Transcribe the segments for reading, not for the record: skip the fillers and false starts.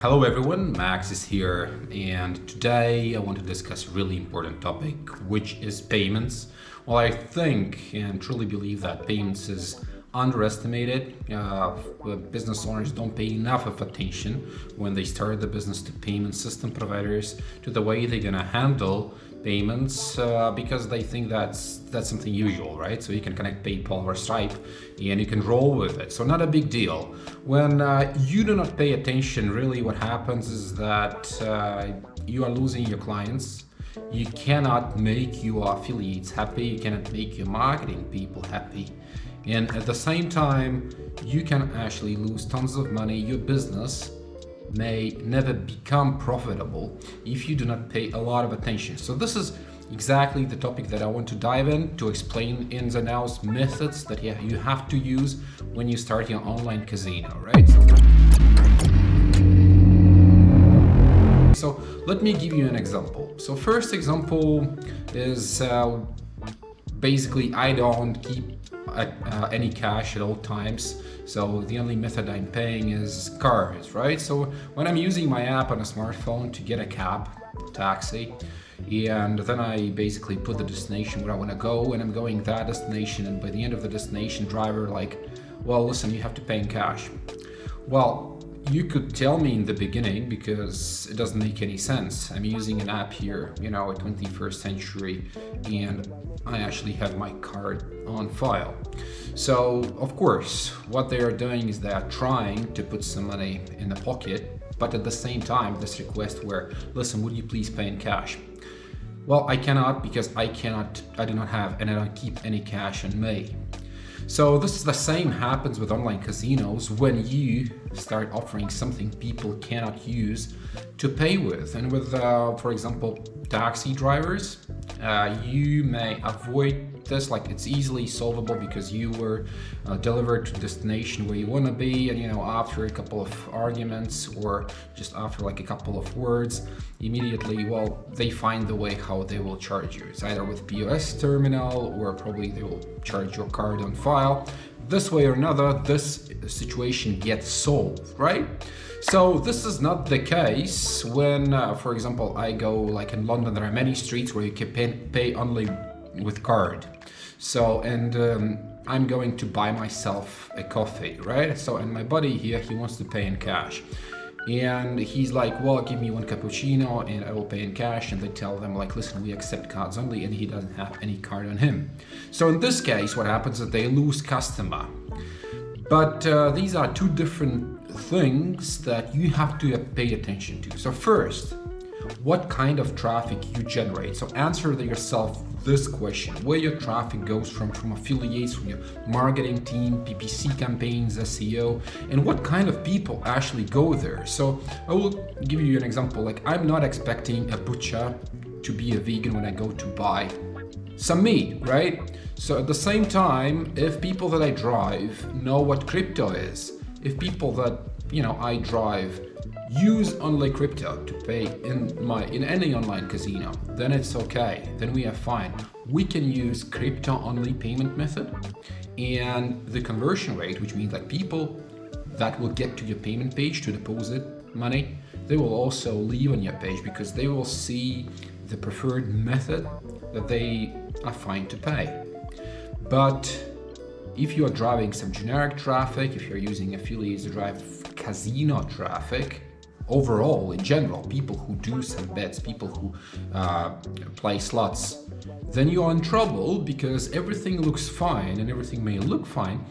Hello everyone, Max is here, and today I want to discuss a really important topic, which is payments. Well, I think and truly believe that payments is underestimated. Business owners don't pay enough of attention when they start the business to payment system providers, to the way they're gonna handle payments, because they think that's something usual, right? So you can connect PayPal or Stripe and you can roll with it. So not a big deal. When you do not pay attention, really what happens is that you are losing your clients. You cannot make your affiliates happy. You cannot make your marketing people happy. And at the same time, you can actually lose tons of money. Your business may never become profitable if you do not pay a lot of attention. So this is exactly the topic that I want to dive in to explain ins and outs, methods that you have to use when you start your online casino, right? So let me give you an example. So first example is basically I don't keep any cash at all times. So the only method I'm paying is cards, right? So when I'm using my app on a smartphone to get a cab, taxi, and then I basically put the destination where I want to go, and I'm going that destination, and by the end of the destination, driver like, well, listen, you have to pay in cash. Well, you could tell me in the beginning, because it doesn't make any sense. I'm using an app here, a 21st century, and I actually have my card on file. So, of course, what they are doing is they are trying to put some money in the pocket, but at the same time, this request where, listen, would you please pay in cash? Well, I cannot, because I do not have, and I don't keep any cash on me. So this is the same happens with online casinos when you start offering something people cannot use to pay with. And with, for example, taxi drivers, you may avoid this, like it's easily solvable because you were delivered to the destination where you want to be, and after a couple of arguments or just after like a couple of words, immediately, well, they find the way how they will charge you. It's either with POS terminal or probably they will charge your card on file. This way or another, this situation gets solved, right? So this is not the case when, for example, I go like in London, there are many streets where you can pay only with card. So, and I'm going to buy myself a coffee, right? So, and my buddy here, he wants to pay in cash. And he's like, well, give me one cappuccino and I will pay in cash. And they tell them like, listen, we accept cards only, and he doesn't have any card on him. So in this case, what happens is they lose customer. But these are two different things that you have to pay attention to. So first, what kind of traffic you generate? So answer yourself this question: where your traffic goes from affiliates, from your marketing team, PPC campaigns, SEO, and what kind of people actually go there. So I will give you an example. Like, I'm not expecting a butcher to be a vegan when I go to buy some meat, right? So at the same time, if people that I drive know what crypto is, if people that I drive use only crypto to pay in any online casino, then it's okay. Then we are fine. We can use crypto only payment method, and the conversion rate, which means like people that will get to your payment page to deposit money, they will also leave on your page because they will see the preferred method that they are fine to pay. But if you are driving some generic traffic, if you're using affiliates to drive casino traffic, overall, in general, people who do some bets, people who play slots, then you are in trouble because everything looks fine, and everything may look fine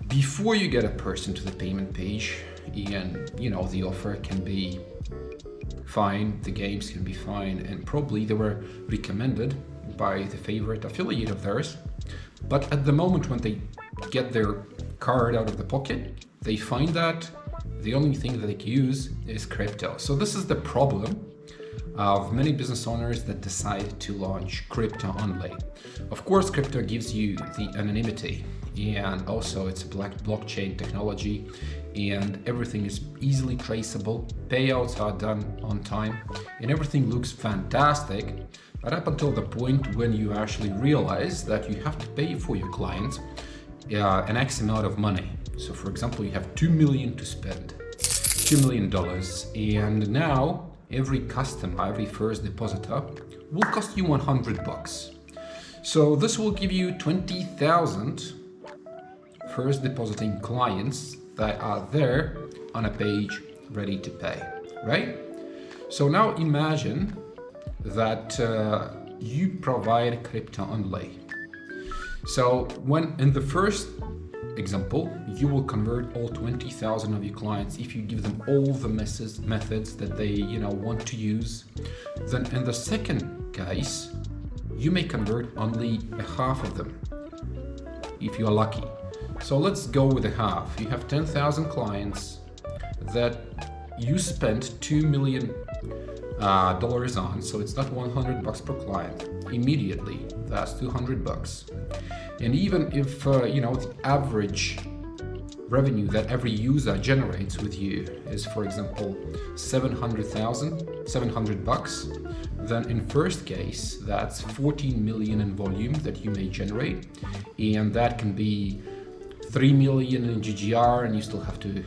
before you get a person to the payment page, and the offer can be fine, the games can be fine, and probably they were recommended by the favorite affiliate of theirs. But at the moment when they get their card out of the pocket, they find that the only thing that they can use is crypto. So this is the problem of many business owners that decide to launch crypto only. Of course, crypto gives you the anonymity, and also it's a blockchain technology, and everything is easily traceable. Payouts are done on time, and everything looks fantastic. But up until the point when you actually realize that you have to pay for your clients an X amount of money. So for example, you have 2 million to spend. $2 million, and now every customer, every first depositor will cost you $100. So this will give you 20,000 first depositing clients that are there on a page ready to pay, right? So now imagine that you provide crypto only. So when in the first example, you will convert all 20,000 of your clients if you give them all the methods that they want to use. Then in the second case, you may convert only a half of them if you are lucky. So let's go with a half. You have 10,000 clients that you spent $2 million on, so it's not $100 per client immediately. That's $200. And even if the average revenue that every user generates with you is, for example, $700, then in first case that's 14 million in volume that you may generate, and that can be 3 million in GGR, and you still have to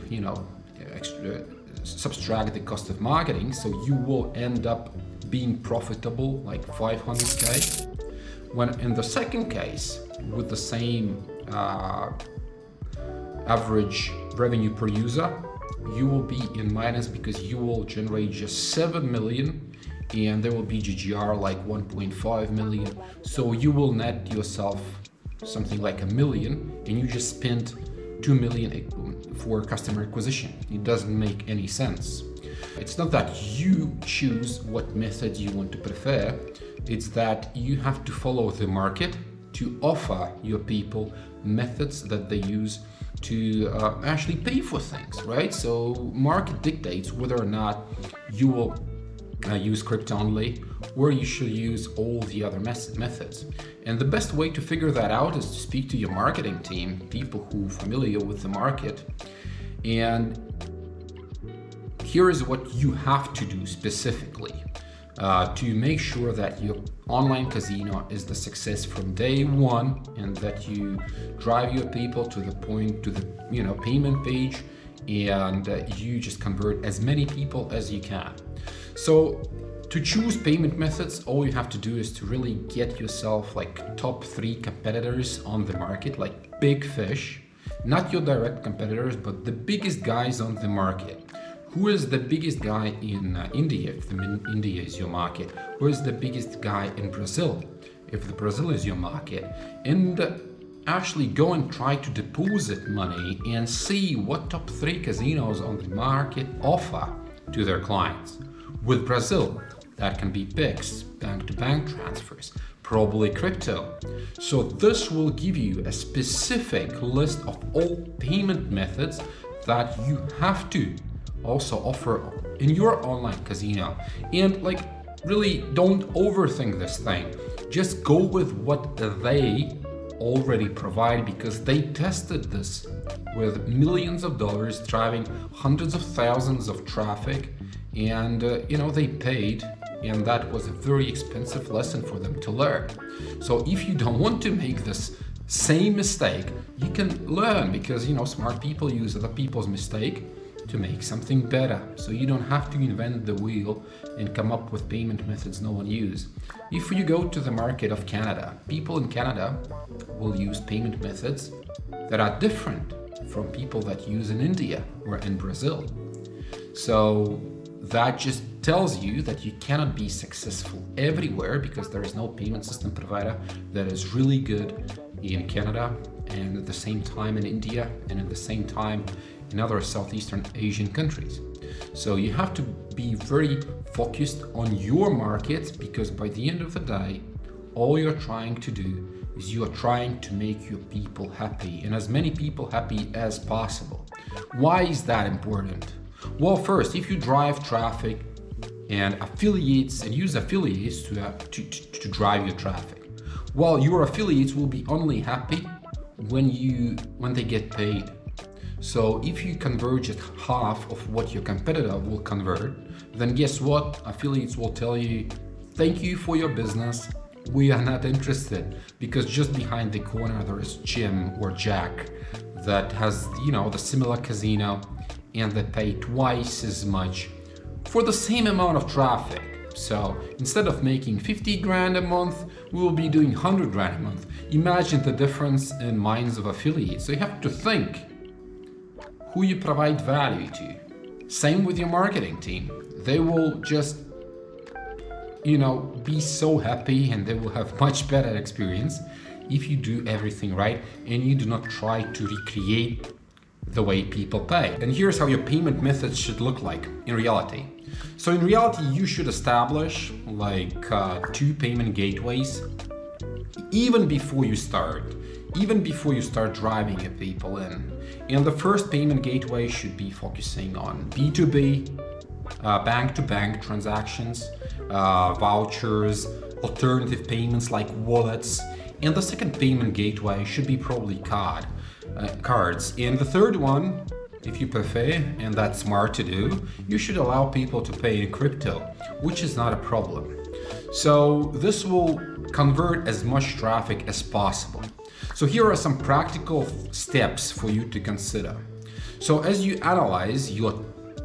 subtract the cost of marketing, so you will end up being profitable like 500k. When in the second case, with the same average revenue per user, you will be in minus because you will generate just 7 million and there will be GGR like 1.5 million. So you will net yourself something like $1 million, and you just spent 2 million for customer acquisition. It doesn't make any sense. It's not that you choose what method you want to prefer, it's that you have to follow the market to offer your people methods that they use to actually pay for things, right? So market dictates whether or not you will use crypto only or you should use all the other methods. And the best way to figure that out is to speak to your marketing team, people who are familiar with the market. And here is what you have to do specifically to make sure that your online casino is the success from day one, and that you drive your people to the point, to the payment page, and you just convert as many people as you can. So to choose payment methods, all you have to do is to really get yourself like top 3 competitors on the market, like big fish, not your direct competitors, but the biggest guys on the market. Who is the biggest guy in India, if India is your market? Who is the biggest guy in Brazil, if Brazil is your market? And actually go and try to deposit money and see what top 3 casinos on the market offer to their clients. With Brazil, that can be PIX, bank-to-bank transfers, probably crypto. So this will give you a specific list of all payment methods that you have to also offer in your online casino. And really don't overthink this thing. Just go with what they already provide, because they tested this with millions of dollars, driving hundreds of thousands of traffic, and they paid, and that was a very expensive lesson for them to learn. So if you don't want to make this same mistake, you can learn, because smart people use other people's mistake to make something better. So you don't have to invent the wheel and come up with payment methods no one uses. If you go to the market of Canada, people in Canada will use payment methods that are different from people that use in India or in Brazil. So that just tells you that you cannot be successful everywhere, because there is no payment system provider that is really good in Canada and at the same time in India and at the same time in other Southeastern Asian countries. So you have to be very focused on your market, because by the end of the day, all you're trying to do is you are trying to make your people happy, and as many people happy as possible. Why is that important? Well, first, if you drive traffic and affiliates and use affiliates to drive your traffic, well, your affiliates will be only happy when they get paid. So if you convert just half of what your competitor will convert, then guess what? Affiliates will tell you, thank you for your business, we are not interested, because just behind the corner there is Jim or Jack that has the similar casino, and they pay twice as much for the same amount of traffic. So instead of making 50 grand a month, we will be doing 100 grand a month. Imagine the difference in minds of affiliates. So you have to think who you provide value to. Same with your marketing team. They will just, be so happy, and they will have much better experience if you do everything right and you do not try to recreate the way people pay. And here's how your payment methods should look like in reality. So in reality, you should establish like 2 payment gateways even before you start driving your people in. And the first payment gateway should be focusing on B2B, bank-to-bank transactions, vouchers, alternative payments like wallets. And the second payment gateway should be probably cards. And the third one, if you prefer, and that's smart to do, you should allow people to pay in crypto, which is not a problem. So this will convert as much traffic as possible. So here are some practical steps for you to consider. So as you analyze your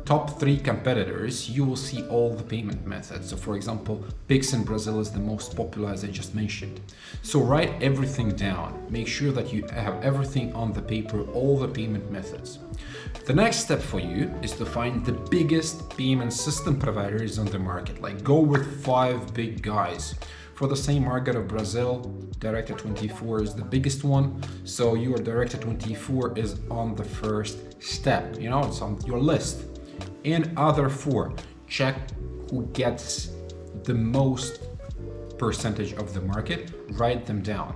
top 3 competitors, you will see all the payment methods. So for example, Pix in Brazil is the most popular, as I just mentioned. So write everything down. Make sure that you have everything on the paper, all the payment methods. The next step for you is to find the biggest payment system providers on the market. Like go with 5 big guys. For the same market of Brazil, Director24 is the biggest one. So your Director24 is on the first step. It's on your list. And other 4, check who gets the most percentage of the market, write them down.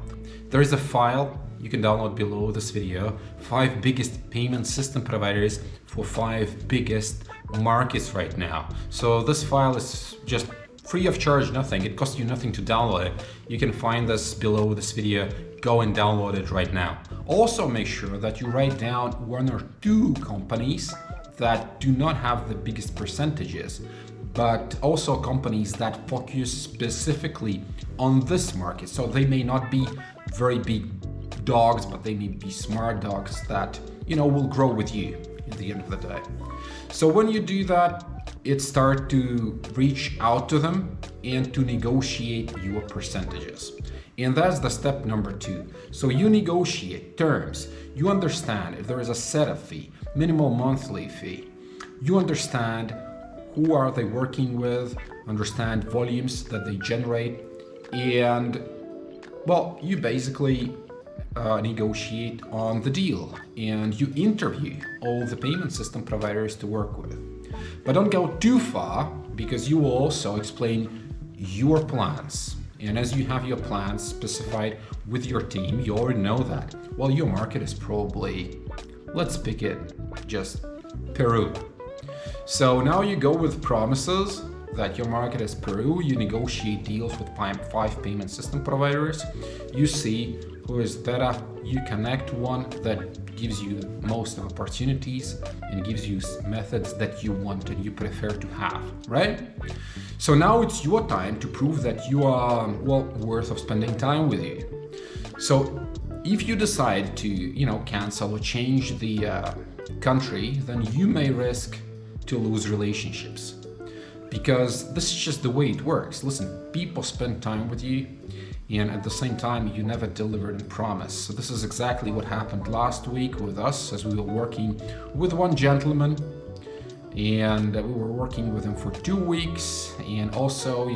There is a file you can download below this video, 5 biggest payment system providers for 5 biggest markets right now. So this file is just free of charge, nothing. It costs you nothing to download it. You can find this below this video. Go and download it right now. Also make sure that you write down 1 or 2 companies that do not have the biggest percentages, but also companies that focus specifically on this market. So they may not be very big dogs, but they may be smart dogs that, will grow with you at the end of the day. So when you do that, it start to reach out to them and to negotiate your percentages. And that's the step number 2. So you negotiate terms. You understand if there is a setup fee, minimal monthly fee. You understand who are they working with, understand volumes that they generate, and well, you basically negotiate on the deal, and you interview all the payment system providers to work with. But don't go too far, because you will also explain your plans. And as you have your plans specified with your team, you already know that, well, your market is probably, let's pick it, just Peru. So now you go with promises that your market is Peru, you negotiate deals with 5 payment system providers, you see who is better, you connect one that gives you most of opportunities and gives you methods that you want and you prefer to have, right? So now it's your time to prove that you are, well, worth of spending time with you. So if you decide to, cancel or change the country, then you may risk to lose relationships, because this is just the way it works. Listen, people spend time with you, and at the same time, you never delivered and promised. So this is exactly what happened last week with us, as we were working with one gentleman, and we were working with him for 2 weeks, and also,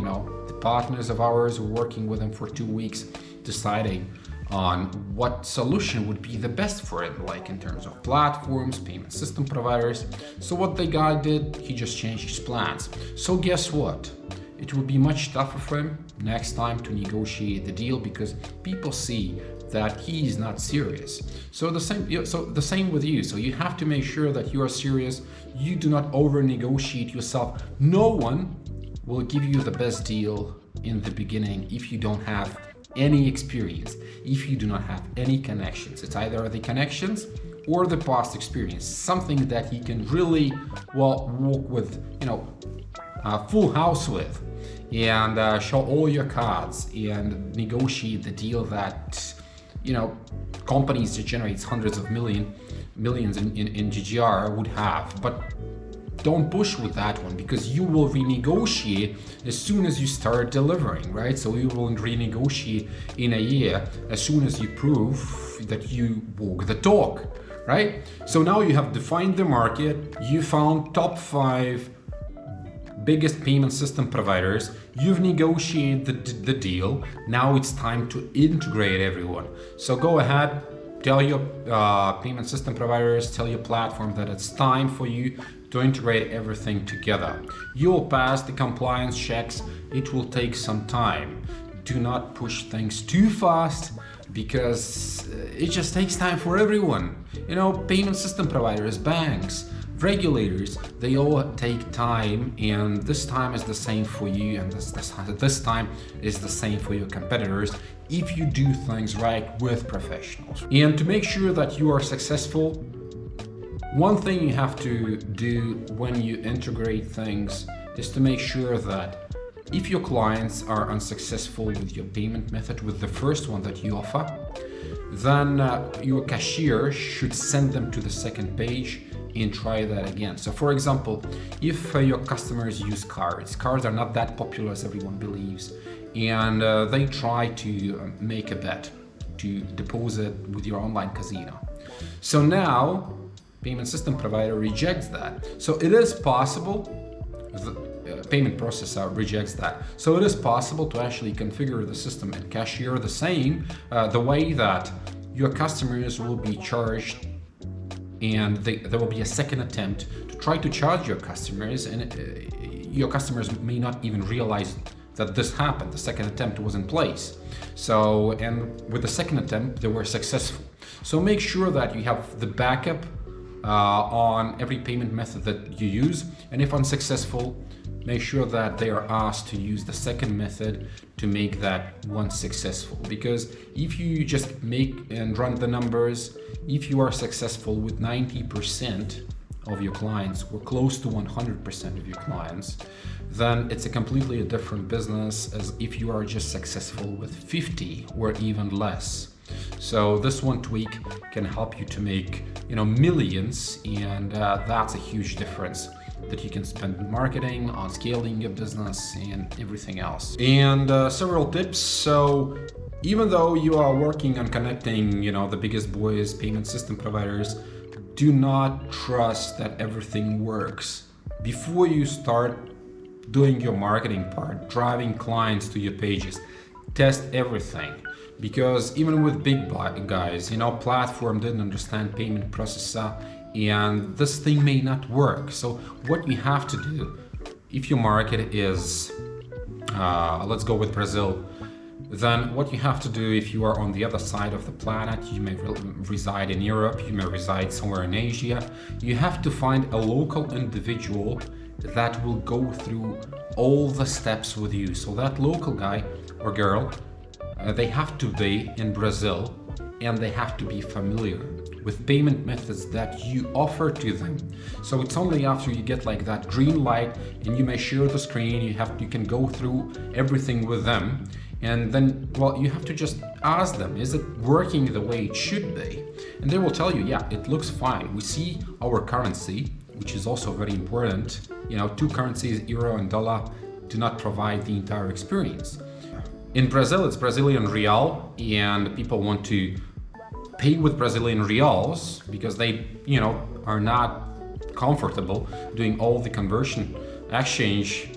the partners of ours were working with him for 2 weeks, deciding on what solution would be the best for it, like in terms of platforms, payment system providers. So what the guy did, he just changed his plans. So guess what? It will be much tougher for him next time to negotiate the deal, because people see that he is not serious. So the same with you. So you have to make sure that you are serious. You do not over negotiate yourself. No one will give you the best deal in the beginning if you don't have any experience, if you do not have any connections. It's either the connections or the past experience, something that you can really, well, walk with, a full house with, and show all your cards and negotiate the deal that, companies that generates hundreds of millions millions in GGR would have. But don't push with that one, because you will renegotiate as soon as you start delivering, right? So you will renegotiate in a year as soon as you prove that you walk the talk, right? So now you have defined the market, you found top 5 biggest payment system providers, you've negotiated the deal. Now it's time to integrate everyone. So go ahead, tell your payment system providers, tell your platform that it's time for you to integrate everything together. You'll pass the compliance checks. It will take some time. Do not push things too fast, because it just takes time for everyone. You know, payment system providers, banks, regulators, they all take time, and this time is the same for you, and this time is the same for your competitors if you do things right with professionals. And to make sure that you are successful, one thing you have to do when you integrate things is to make sure that if your clients are unsuccessful with your payment method, with the first one that you offer, then your cashier should send them to the second page and try that again. So for example, if your customers use cards are not that popular as everyone believes, and they try to make a bet to deposit with your online casino. So now payment system provider rejects that. So it is possible, the payment processor rejects that. So it is possible to actually configure the system and cashier the same, the way that your customers will be charged, and there will be a second attempt to try to charge your customers, and your customers may not even realize that this happened. The second attempt was in place. So, and with the second attempt, they were successful. So make sure that you have the backup on every payment method that you use, and if unsuccessful, make sure that they are asked to use the second method to make that one successful. Because if you just make and run the numbers, if you are successful with 90% of your clients, or close to 100% of your clients, then it's a completely different business as if you are just successful with 50 or even less. So this one tweak can help you to make, millions, and that's a huge difference that you can spend on marketing, on scaling your business, and everything else. And several tips. So even though you are working on connecting, the biggest boys payment system providers, do not trust that everything works. Before you start doing your marketing part, driving clients to your pages, test everything. Because even with big guys, platform didn't understand payment processor, and this thing may not work. So what you have to do, if your market is, let's go with Brazil, then what you have to do, if you are on the other side of the planet, you may reside in Europe, you may reside somewhere in Asia, you have to find a local individual that will go through all the steps with you. So that local guy or girl, they have to be in Brazil, and they have to be familiar with payment methods that you offer to them. So it's only after you get like that green light and you may share the screen, you can go through everything with them, and then, you have to just ask them, is it working the way it should be? And they will tell you, yeah, it looks fine. We see our currency, which is also very important. Two currencies, euro and dollar, do not provide the entire experience. In Brazil, it's Brazilian real, and people want to pay with Brazilian reals because they, are not comfortable doing all the conversion exchange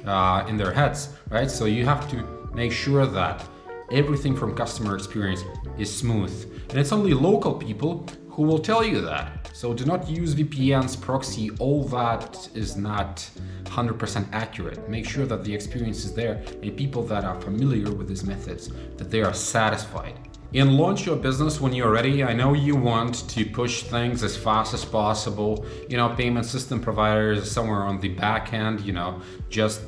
in their heads, right? So you have to make sure that everything from customer experience is smooth. And it's only local people who will tell you that. So do not use VPNs, proxy, all that is not 100% accurate. Make sure that the experience is there, and people that are familiar with these methods, that they are satisfied. And launch your business when you're ready. I know you want to push things as fast as possible. Payment system providers somewhere on the back end, just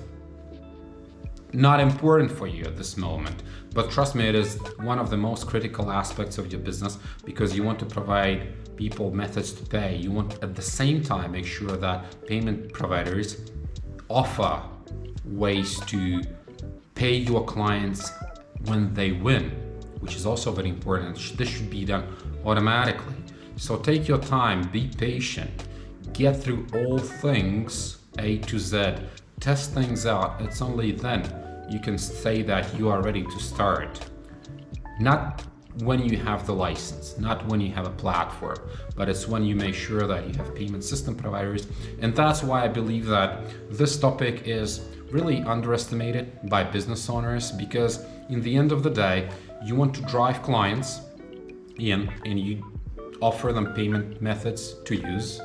not important for you at this moment. But trust me, it is one of the most critical aspects of your business, because you want to provide people methods to pay. You want at the same time make sure that payment providers offer ways to pay your clients when they win, which is also very important. This should be done automatically. So take your time, be patient, get through all things A to Z, test things out. It's only then you can say that you are ready to start. Not when you have the license, not when you have a platform, but it's when you make sure that you have payment system providers. And that's why I believe that this topic is really underestimated by business owners, because in the end of the day, you want to drive clients in and you offer them payment methods to use.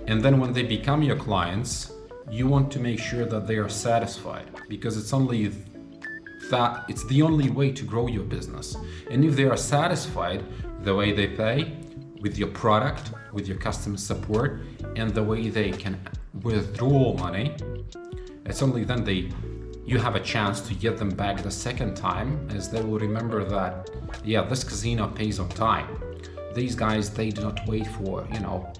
And then when they become your clients, you want to make sure that they are satisfied, because it's the only way to grow your business. And if they are satisfied the way they pay, with your product, with your customer support, and the way they can withdraw money, it's only then you have a chance to get them back the second time, as they will remember that, yeah, this casino pays on time. These guys, they do not wait for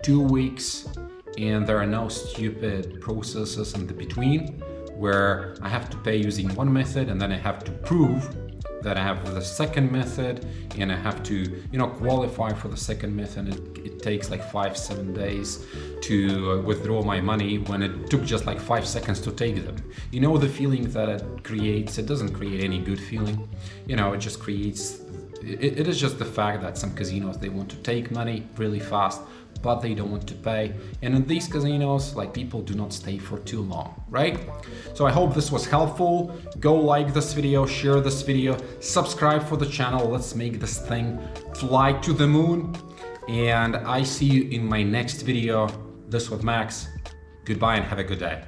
2 weeks, and there are no stupid processes in the between where I have to pay using one method and then I have to prove that I have the second method, and I have to qualify for the second method. It takes like 5-7 days to withdraw my money when it took just like 5 seconds to take them. The feeling that it creates, it doesn't create any good feeling. It just creates, it is just the fact that some casinos, they want to take money really fast, but they don't want to pay. And in these casinos, like, people do not stay for too long, right? So I hope this was helpful. Go like this video, share this video, subscribe for the channel. Let's make this thing fly to the moon. And I see you in my next video. This was Max. Goodbye and have a good day.